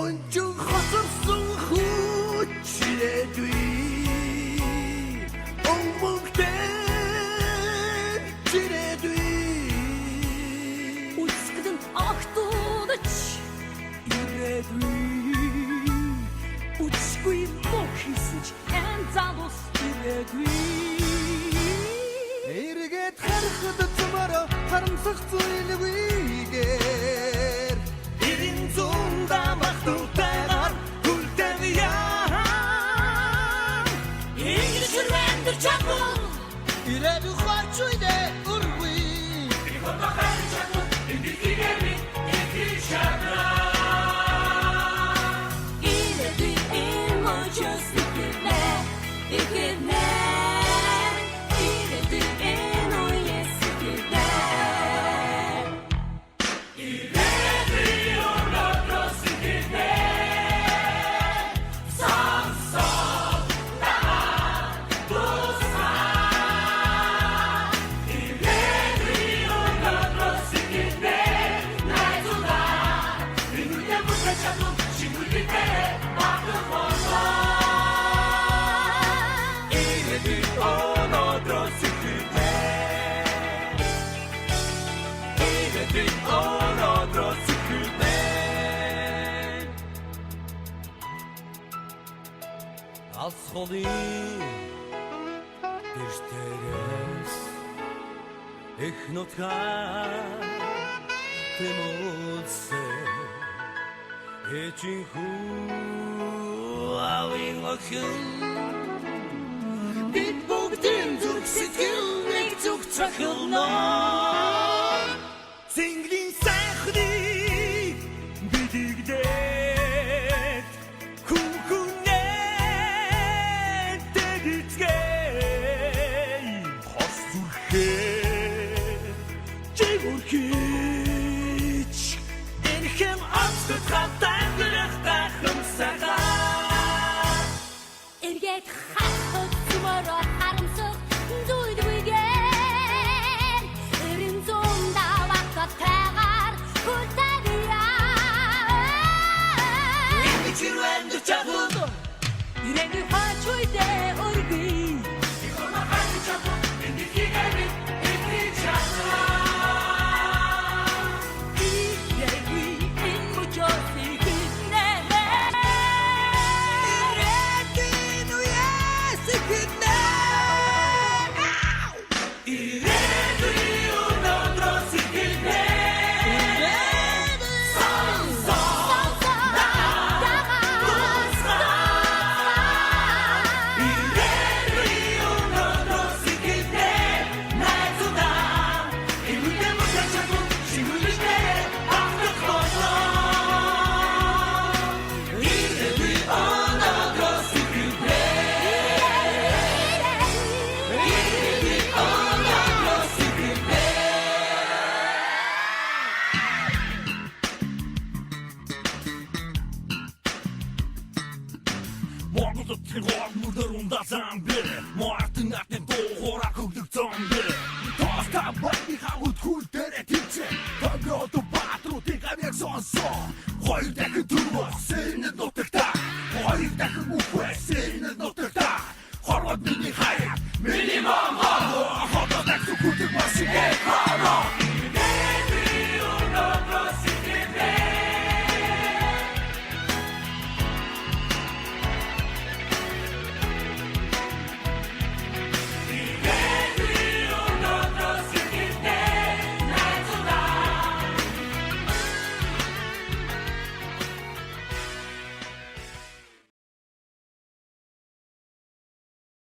Өнчөн хосорсон хүчрээдүй өнгөтэй чирээдүй Үсгдэн ахтуудач ирээдүй үсгүй мохисч энзалус ирээдүй эргээд харахад цумаараа харамсах зүйлгүйгээр эрин зунда махтуутайгаар хүлдэн яа Ингэж рвэндэр чагвал ирээдүй хачуйдэ үргүй ирээдүй эмоtions ikirne ирээдүй эноес ikirne Алсхолын дэртэрээс их нутгаа тэмүүлсэ эчин хүү авин охин бид бүгдийн зүрх сэтгэл нэг зүг цахилно Синглин сайхныг бидигдээд күнкүнээ дэдицгэй хос зүрхээ жигүрхийч энхэм амсгад хатангэрэх тахым сагаа эргээд хахад цумороо харамсах зүйлгүйгээр эрин зунда вактатайгаар хүлтагия Чирвэнд чагвал ирээдүй хачуйдэ өргөй Хоёр дахин түрмөс сэрнэд нутагтаа Хоёр дахин үхвэ сэрнэд нутагтаа Хорвот миний хайр Миний мама Хотод дахин хүдэг машигээ